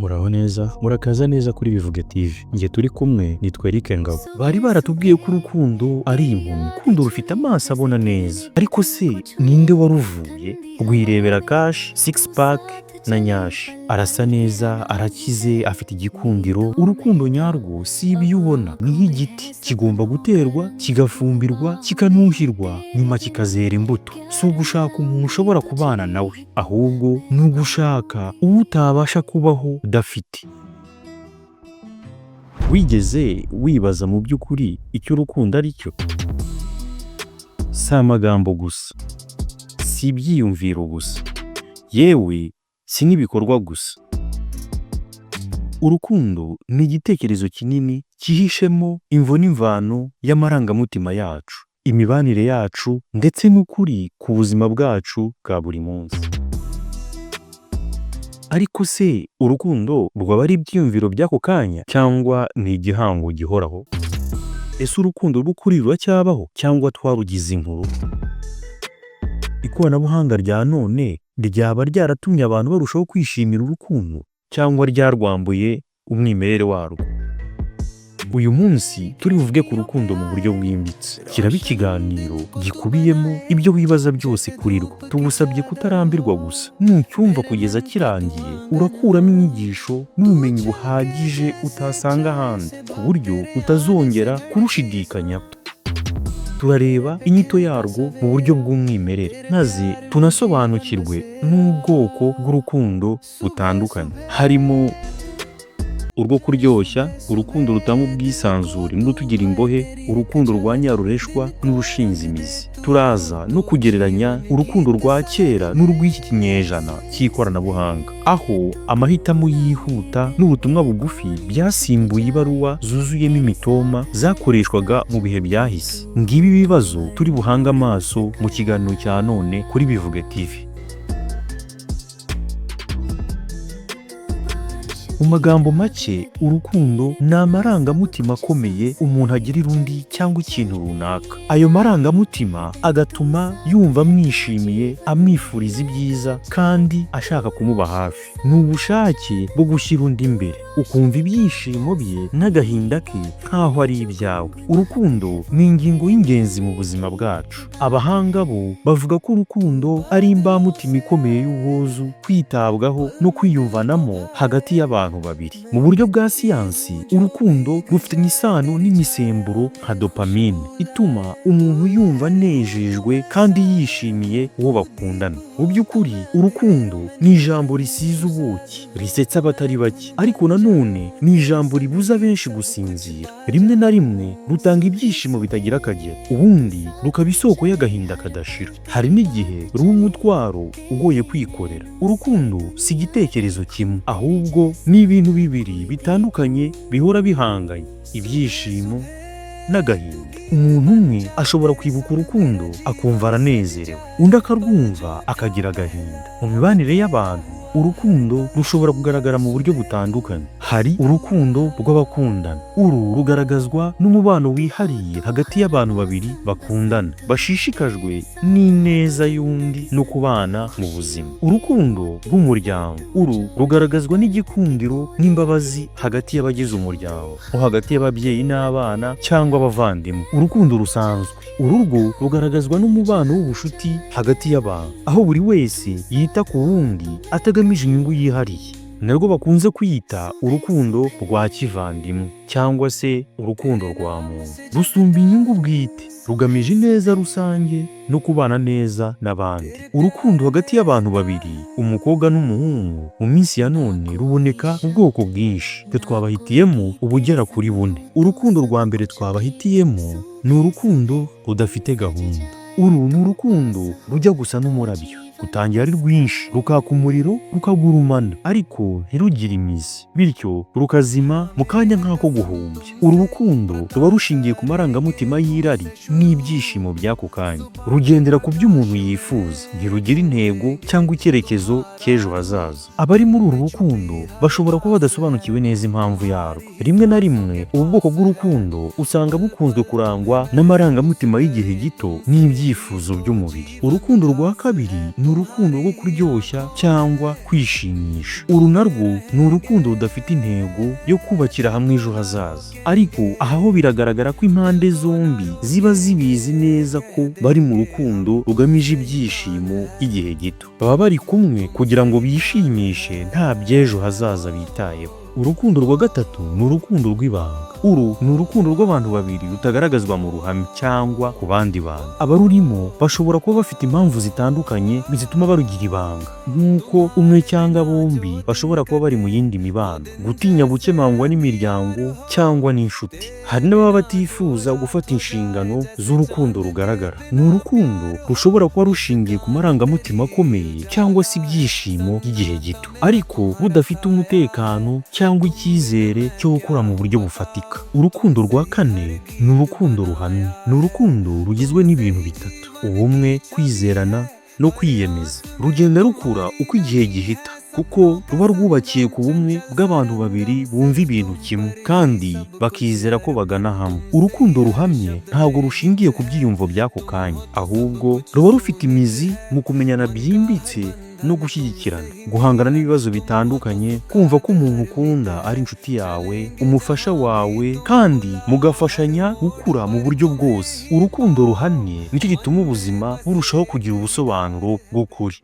Muraho neza, murakaza neza kuri Bivuge TV. Njye turi kumwe nitwa Eric Ngabo. Bari baratubwiye ko urukundo ari impumyi. Urukundo rufite amaso abona neza. Ariko se ninde waruvuye? Rwirebera Kashi, Six Pack na Nyashi. Arasa neza, arakize, afite igikundiro. Urukundo nyarwo si ibyo ubona, ni nk'igiti kigomba guterwa, kigafumbirwa, kikanuhirwa, nyuma kikazera imbuto. Si ugushaka umuntu ushobora kubana nawe, ahubwo ni ugushaka uwo utabasha kubaho udafite. Wigeze wibaza mu by'ukuri icyo urukundo ari cyo? Si amagambo gusa, si ibyiyumviro gusa, yewe si n'ibikorwa gusa. Urukundo ni igitekerezo kinini cyihishemo imvo n'imvano y'amarangamutima yacu, imibanire yacu ndetse n'ukuri ku buzima bwacu bwa buri munsi. Ariko se urukundo rwaba ari ibyiyumviro by'ako kanya cyangwa ni igihango gihoraho? Ese urukundo rw'ukuri ruracyabaho cyangwa twarugize inkuru? Ikoranabuhanga rya none ryaba ryaratumye abantu barushaho kwishimira urukundo cyangwa ryarwambuye umwimerere warwo? Uyu munsi turi buvuge ku rukundo mu buryo bwimbitse. Kiraba ikiganiro gikubiyemo ibyo wibaza byose kuri rwo. Tugusabye kutarambirwa gusa. Nucyumva kugeza kirangiye, urakuramo inyigisho n'ubumenyi buhagije utasanga ahandi, ku buryo utazongera kurushidikanyaho. Turareba inyito yarwo mu buryo bw'umwimerere, maze tunasobanukirwe n'ubwoko bw'urukundo butandukanye, harimo urwo kuryoshya, urukundo rutanga ubwisanzure n'urutugira imbohe, urukundo rwa nyarureshwa n'urushinze imizi. Turaza no kugereranya urukundo rwa kera n'urw'iki kinyejana cy'ikoranabuhanga, aho amahitamo yihuta n'ubutumwa bugufi byasimbuye ibaruwa zuzuyemo imitoma zakoreshwaga mu bihe byahise. Ngibi ibibazo turi buhanga amaso mu kiganiro cya none kuri Bivuge TV. Mu magambo make, urukundo ni amarangamutima akomeye umuntu agirira undi cyangwa ikintu runaka. Ayo marangamutima agatuma yumva amwishimiye, amwifuriza ibyiza kandi ashaka kumuba hafi. Ni ubushake bwo gushyira undi imbere, ukumva ibyishimo bye n'agahinda ke nk'aho ari ibyawe. Urukundo ni ingingo y'ingenzi mu buzima bwacu. Abahanga bo bavuga ko urukundo ari imbamutima ikomeye y'ubwuzu, kwitabwaho no kwiyumvanamo hagati y'abantu babiri. Mu buryo bwa siyansi, urukundo rufitanye isano n'imisemburo nka dopamine ituma umuntu yumva anejejwe kandi yishimiye uwo bakundana. Mu by'ukuri, urukundo ni ijambo risize ubuki, risetsa abatari bake, ariko nanone ni ijambo ribuza benshi gusinzira. Rimwe na rimwe rutanga ibyishimo bitagira akagero, ubundi rukaba isoko y'agahinda kadashira. Hari n'igihe ruba umutwaro ugoye kwikorera. Urukundo si igitekerezo kimwe, ahubwo ni ibintu bibiri bitandukanye bihora bihanganye, ibyishimo n'agahinda. Umuntu umwe ashobora kwibuka urukundo akumva aranezerewe, undi akarwumva akagira agahinda. Mu mibanire y'abantu, urukundo rushobora kugaragara mu buryo butandukanye. Hari urukundo rw'abakundana. Uru rugaragazwa n'umubano wihariye hagati y'abantu babiri bakundana, bashishikajwe n'ineza y'undi no kubana mu buzima. Urukundo rw'umuryango. Uru rugaragazwa n'igikundiro n'imbabazi hagati y'abagize umuryango, nko hagati y'ababyeyi n'abana cyangwa abavandimwe. Urukundo rusanzwe. Ururwo rugaragazwa n'umubano w'ubucuti hagati y'abantu, aho buri wese yita ku wundi atagamije inyungu yihariye. Narwo bakunze kwita urukundo rwa kivandimwe cyangwa se urukundo rwa muntu. Rusumba inyungu bwite, rugamije ineza rusange no kubana neza n'abandi. Urukundo hagati y'abantu babiri, umukobwa n'umuhungu, mu minsi ya none ruboneka mu bwoko bwinshi. Twe twabahitiyemo ubugera kuri bune. Urukundo rwa mbere twabahitiyemo ni urukundo rudafite gahunda. Uru ni urukundo rujya gusa n'umurabyo, rutangira ari rwinshi, rukaka umuriro, rukagurumana, ariko ntirugire imizi, bityo rukazima mu kanya nk'ako guhumbya. Uru rukundo ruba rushingiye ku marangamutima y'irari n'ibyishimo by'ako kanya. Rugendera ku byo umuntu yifuza, ntirugira intego cyangwa icyerekezo cy'ejo hazaza. Abari muri uru rukundo bashobora kuba badasobanukiwe neza impamvu yarwo. Rimwe na rimwe, ubu bwoko bw'urukundo usanga bukunzwe kurangwa n'amarangamutima y'igihe gito n'ibyifuzo by'umubiri. Urukundo rwa kabiri ni urukundo rwo kuryoshya cyangwa kwishimisha. Uru narwo ni urukundo rudafite intego yo kubakira hamwe ejo hazaza, ariko aha ho biragaragara ko impande zombi ziba zibizi neza ko bari mu rukundo rugamije ibyishimo by'igihe gito. Baba bari kumwe kugira ngo bishimishe nta by'ejo hazaza bitayeho. Urukundo rwa gatatu ni urukundo rw'ibanga. Uru ni urukundo rw'abantu babiri rutagaragazwa mu ruhame cyangwa ku bandi bantu. Abarurimo bashobora kuba bafite impamvu zitandukanye zituma barugira ibanga, nk'uko umwe cyangwa bombi bashobora kuba bari mu yindi mibano, gutinya gukemangwa n'imiryango cyangwa n'inshuti. Hari n'ababa batifuza gufata inshingano z'urukundo rugaragara. Ni urukundo rushobora kuba rushingiye ku marangamutima akomeye cyangwa se ibyishimo by'igihe gito, ariko rudafite umutekano cyangwa icyizere cyo gukura mu buryo bufatika. Urukundo rwa kane ni urukundo ruhamye. Ni urukundo rugizwe n'ibintu bitatu: ubumwe, kwizerana no kwiyemeza. Rugenda rukura uko igihe gihita, kuko ruba rwubakiye ku bumwe bw'abantu babiri bumva ibintu kimwe kandi bakizera ko bagana hamwe. Urukundo ruhamye ntabwo rushingiye ku byiyumvo by'ako kanya, ahubwo ruba rufite imizi mu kumenyana byimbitse no gushyigikirana, guhangana n'ibibazo bitandukanye, kumva ko umuntu ukunda ari inshuti yawe, umufasha wawe, kandi mugafashanya gukura mu buryo bwose. Urukundo ruhamye nicyo gituma ubuzima burushaho kugira ubusobanuro bw'ukuri.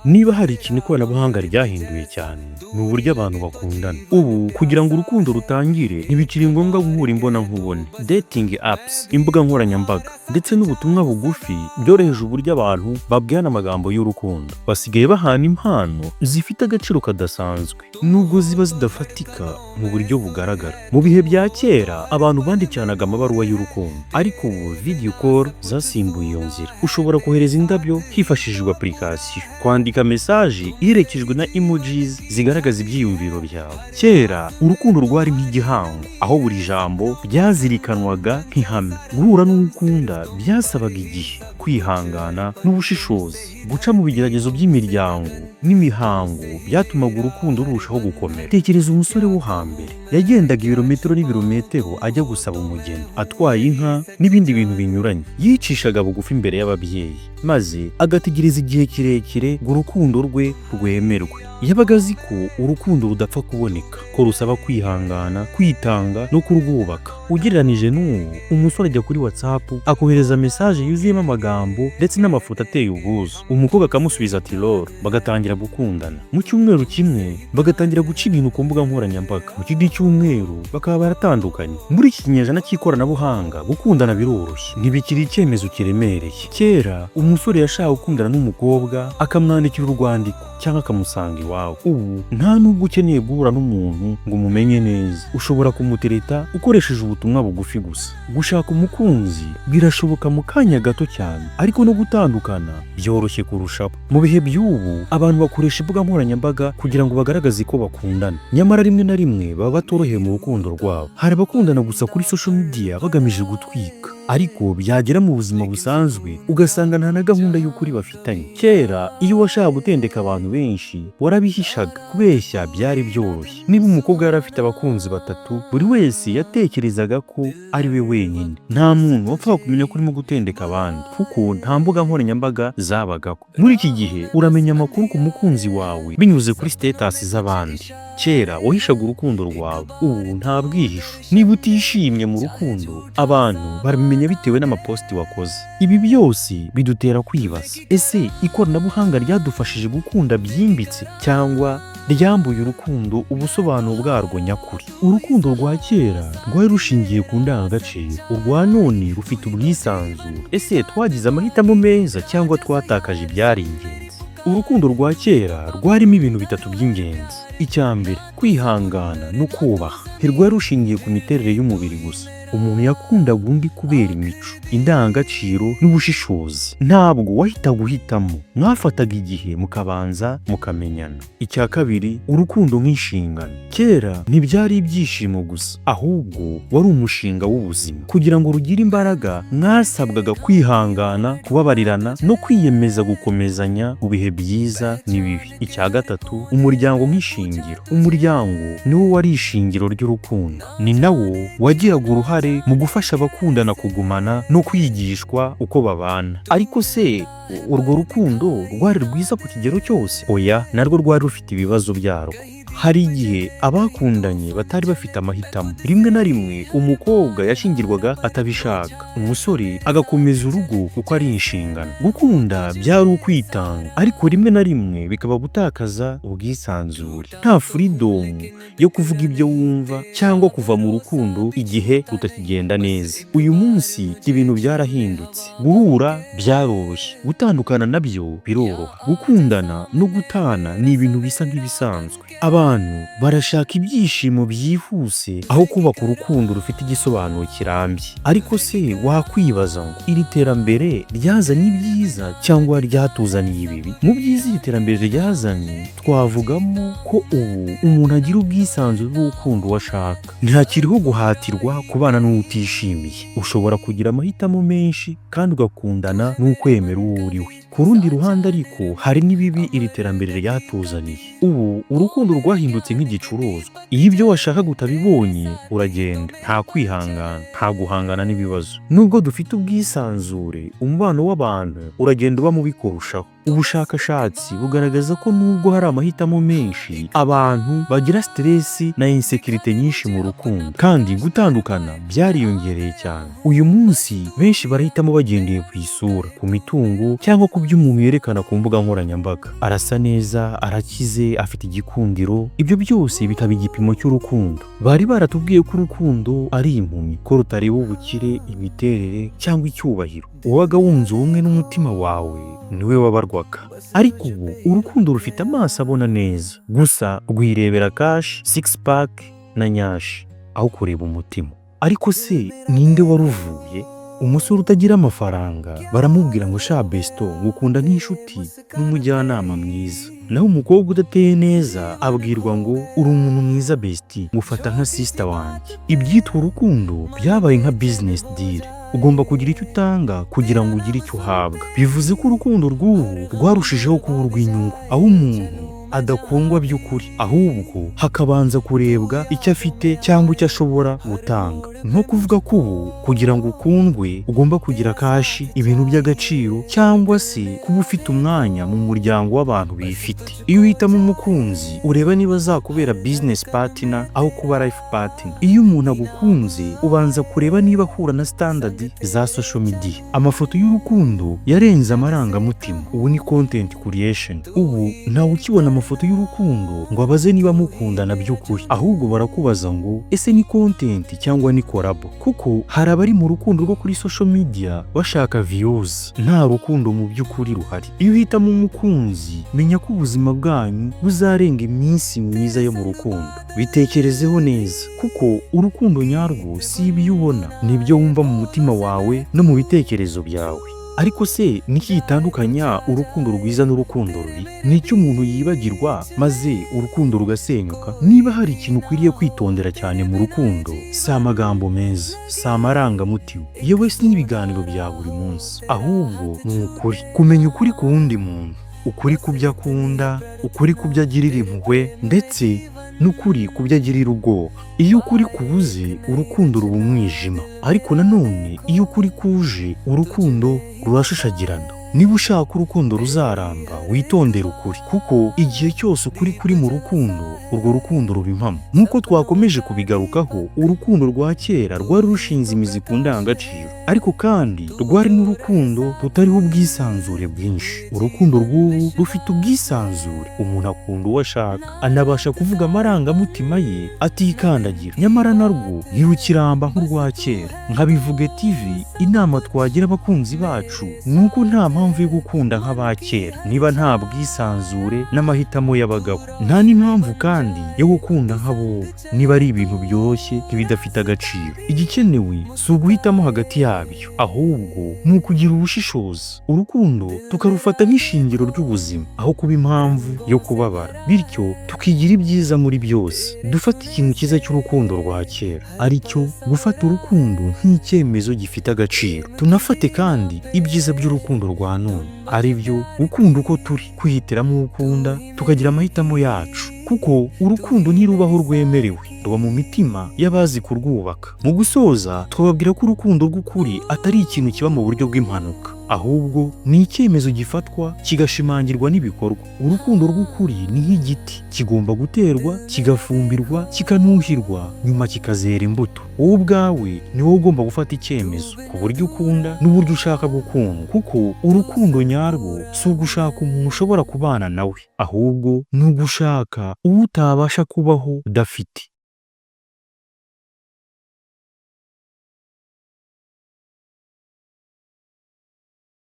Niba hari ikintu ikoranabuhanga ryahinduye cyane, ni uburyo abantu bakundana. Ubu kugira ngo urukundo rutangire ntibikiri ngombwa guhura imbona nkubone. Dating apps, imbuga nkoranyambaga ndetse n'ubutumwa bugufi byoroheje uburyo abantu babwirana amagambo y'urukundo. Basigaye bahana impano zifite agaciro kadasanzwe, nubwo ziba zidafatika mu buryo bugaragara. Mu bihe bya kera abantu bandikiranaga amabaruwa y'urukundo, ariko ubu video call zasimbuye iyo nzira. Ushobora kohereza indabyo hifashishijwe application, kwandika message iherekejwe na emojis zigaragaza ibyiyumviro byawe. Kera urukundo rwari nk'igihango, aho buri jambo ryazirikanwaga nk'ihame. Guhura n'ukunda byasabaga igihe, kwihangana n'ubushishozi. Guca mu bigeragezo by'imiryango n'imihango byatumaga urukundo rurushaho gukomera. Tekereza umusore wo hambere yagendaga ibirometero n'ibirometero ajya gusaba umugeni, atwaye inka n'ibindi bintu binyuranye. Yicishaga bugufi imbere y'ababyeyi, maze agategereza igihe kirekire ngo urukundo rwe rwemerwe. Yabaga azi ko urukundo rudapfa kuboneka, ko rusaba kwihangana, kwitanga no kurwubaka. Ugereranije n'uwo, umusore ajya kuri WhatsApp akohereza message yuzuyemo amagambo ndetse n'amafoto ateye ubwuzu. Umukobwa akamusubiza ati lol, bagatangira gukundana. Mu cyumweru kimwe bagatangira guca ibintu ku mbuga nkoranyambaga, mu kindi cyumweru bakaba baratandukanye. Muri iki kinyejana cy'ikoranabuhanga gukundana biroroshye, ntibikiri icyemezo kiremereye. Kera umusore yashaka gukundana n'umukobwa akamwandikira urwandiko cyangwa akamusanga iwawe. Ubu nta nubwo ukeneye guhura n'umuntu ngo umumenye neza, ushobora kumutereta ukoresheje ubutumwa bugufi gusa. Gushaka umukunzi birashoboka mu kanya gato cyane, ariko no gutandukana byoroshye kurushaho. Mu bihe by'ubu abantu bakoresha imbuga nkoranyambaga kugira ngo bagaragaze ko bakundana, nyamara rimwe na rimwe baba batoroheye mu rukundo rwabo. Hari abakundana gusa kuri social media bagamije gutwika, ariko byagera mu buzima busanzwe ugasanga nta na gahunda y'ukuri bafitanye. Kera iyo washaka gutendeka abantu benshi warabihishaga, kubeshya byari byoroshye. Niba umukobwa yari afite abakunzi batatu, buri wese yatekerezaga ko ari we wenyine. Nta muntu wapfaga kumenya ko urimo gutendeka abandi, kuko nta mbuga nkoranyambaga zabagaho. Muri iki gihe uramenya amakuru ku mukunzi wawe binyuze kuri status z'abandi. Kera wahishaga urukundo rwawe, ubu nta bwihisho. Niba utishimye mu rukundo, abantu barabimenya bitewe n'amaposti wakoze. Ibi byose bidutera kwibaza, ese ikoranabuhanga ryadufashije gukunda byimbitse cyangwa ryambuye urukundo ubusobanuro bwarwo nyakuri? Urukundo rwa kera rwari rushingiye ku ndangagaciro, urwa none rufite ubwisanzure. Ese twagize amahitamo meza cyangwa twatakaje ibyari ingenzi? Urukundo rwa kera rwarimo ibintu bitatu by'ingenzi. Icya mbere, kwihangana no kubaha. Ntirwari rushingiye ku miterere y'umubiri gusa. Umuntu yakundaga undi kubera imico, indangagaciro n'ubushishozi. Ntabwo wahita guhitamo, mwafataga igihe mukabanza mukamenyana. Icya kabiri, urukundo nk'inshingano. Kera ntibyari ibyishimo gusa, ahubwo wari umushinga w'ubuzima. Kugira ngo rugire imbaraga, mwasabwaga kwihangana, kubabarirana no kwiyemeza gukomezanya mu bihe byiza n'ibibi. Icya gatatu, umuryango nk'inshingano. ishingiro. Umuryango niwo wari ishingiro ry'urukundo, ni nawo wagiraga uruhare mu gufasha abakundana kugumana no kwigishwa uko babana. Ariko se urwo rukundo rwari rwiza ku kigero cyose? Oya, narwo rwari rufite ibibazo byarwo. Hari igihe abakundanye batari bafite amahitamo. Rimwe na rimwe umukobwa yashingirwaga atabishaka, umusore agakomeza urugo kuko ari inshingano. Gukunda byari ukwitanga, ariko rimwe na rimwe bikaba gutakaza ubwisanzure. Nta freedom yo kuvuga ibyo wumva cyangwa kuva mu rukundo igihe rutakigenda neza. Uyu munsi ibintu byarahindutse. Guhura byaroroshye, gutandukana nabyo biroroha. Gukundana no gutana ni ibintu bisa nk'ibisanzwe. Abantu barashaka ibyishimo byihuse aho kubaka urukundo rufite igisobanuro kirambye. Ariko se wakwibaza ngo iri terambere ryazanye ibyiza cyangwa ryatuzaniye ibibi? Mu byiza iri terambere ryazanye twavugamo ko ubu umuntu agira ubwisanzure bw'urukundo washaka. Ntakiriho guhatirwa kubana n'utishimiye. Ushobora kugira amahitamo menshi kandi ugakundana n'ukwemera uwo uriwe. Ku rundi ruhande ariko hari n'ibibi iri terambere ryatuzaniye. Ubu urukundo rwahindutse nk'igicuruzwa. Iyo ibyo washakaga utabibonye uragenda. Nta kwihangana, nta guhangana n'ibibazo. Nubwo dufite ubwisanzure, umubano w'abantu uragenda uba mubi kurushaho. Ubushakashatsi bugaragaza ko nubwo hari amahitamo menshi, abantu bagira stress na insekirite nyinshi mu rukundo, kandi gutandukana byariyongereye cyane. Uyu munsi benshi barahitamo bagendeye ku isura, ku mitungo cyangwa ku byo umuntu yerekana ku mbuga nkoranyambaga. Arasa neza, arakize, afite igikundiro. Ibyo byose bikaba igipimo cy'urukundo. Bari baratubwiye ko urukundo ari impumyi, ko rutareba ubukire, imiterere cyangwa icyubahiro. Uwaga wunze ubumwe n'umutima wawe niwe wabarwaga. Ariko ubu urukundo rufite amaso abona neza, gusa rwirebera cash, six pack na nyashi aho kureba umutima. Ariko se ninde waruvuye? Umusore utagira amafaranga baramubwira ngo sha besto ngukunda nk'inshuti n'umujyanama mwiza. Naho umukobwa udateye neza abwirwa ngo uri umuntu mwiza besti, ngufata nka sister wanjye. Ibyitwa urukundo byabaye nka business deal. Ugomba kugira icyo utanga kugira ngo ugire icyo uhabwa. Bivuze ko urukundo rw'ubu rwarushijeho kuba urw'inyungu, aho umuntu adakundwa by'ukuri, ahubwo hakabanza kurebwa icyo afite cyangwa icyo ashobora gutanga. Nko kuvuga ko ubu kugira ngo ukundwe ugomba kugira kashi, ibintu by'agaciro, cyangwa se kuba ufite umwanya mu muryango w'abantu bifite. Iyo uhitamo umukunzi ureba niba azakubera business partner aho kuba life partner. Iyo umuntu agukunze ubanza kureba niba ahura na standard za social media. Amafoto y'urukundo yarenze amarangamutima. Ubu ni content creation. Ubu ntawe ukibona amafoto y'urukundo ngo abaze niba mukundana by'ukuri, ahubwo barakubaza ngo ese ni content cyangwa ni collab. Kuko hari abari mu rukundo rwo kuri social media bashaka views, nta rukundo mu by'ukuri ruhari. Iyo uhitamo umukunzi menya ko ubuzima bwanyu buzarenga iminsi myiza yo mu rukundo. Bitekerezeho neza, kuko urukundo nyarwo si ibyo ubona, nibyo wumva mu mutima wawe no mu bitekerezo byawe. Ariko se niki gitandukanya urukundo rwiza n'urukundo rubi? Nicyo umuntu yibagirwa maze urukundo rugasenyuka? Niba hari ikintu ukwiriye kwitondera cyane mu rukundo, si amagambo meza, si amarangamutima, yewe si n'ibiganiro bya buri munsi, ahubwo ni ukuri. Kumenya ukuri ku wundi muntu, ukuri ku byo akunda, ukuri ku byo agirira impuhwe, ndetse n'ukuri ku byo agirira ubwoba. Iyo ukuri kubuze urukundo ruba umwijima, ariko nanone iyo ukuri kuje urukundo rurashashagirana. Niba ushaka urukundo ruzaramba witondere ukuri, kuko igihe cyose ukuri kuri mu rukundo urwo rukundo ruba impamo. Nk'uko twakomeje kubigarukaho, urukundo rwa kera rwari rushinze imizi ku ndangagaciro, ariko kandi rwari n'urukundo rutariho ubwisanzure bwinshi. Urukundo rw'ubu rufite ubwisanzure, umuntu akunda uwo ashaka, anabasha kuvuga amarangamutima ye atikandagira. Nyamara narwo ntirukiramba nk'urwa kera. Nka Bivuge TV, inama twagira abakunzi bacu ni uko nta mpamvu yo gukunda nk'abakera niba nta bwisanzure n'amahitamo y'abagabo. Nta n'impamvu kandi yo gukunda nk'abo niba ari ibintu byoroshye bidafite agaciro. Igikenewe si uguhitamo hagati yabyo, ahubwo ni ukugira ubushishozi. Urukundo tukarufata nk'ishingiro ry'ubuzima aho kuba impamvu yo kubabara, bityo tukigira ibyiza muri byose. Dufata ikintu cyiza cy'urukundo rwa kera, ari cyo gufata urukundo nk'icyemezo gifite agaciro. Tunafate kandi ibyiza by'urukundo rwa none, ari byo gukunda uko turi, kwihitiramo uwo ukunda, tukagira amahitamo yacu. kuko urukundo ntirubaho rwemerewe, ruba mu mitima y'abazi kurwubaka. Mu gusoza twababwira ko urukundo rw'ukuri atari ikintu kiba mu buryo bw'impanuka, ahubwo ni icyemezo gifatwa kigashimangirwa n'ibikorwa. Urukundo rw'ukuri ni nk'igiti, kigomba guterwa, kigafumbirwa, kikanuhirwa, nyuma kikazera imbuto. Wowe ubwawe ni wowe ugomba gufata icyemezo ku buryo ukunda n'uburyo ushaka gukundwa, kuko urukundo nyarwo si ugushaka umuntu ushobora kubana nawe, ahubwo ni ugushaka uwo utabasha kubaho udafite.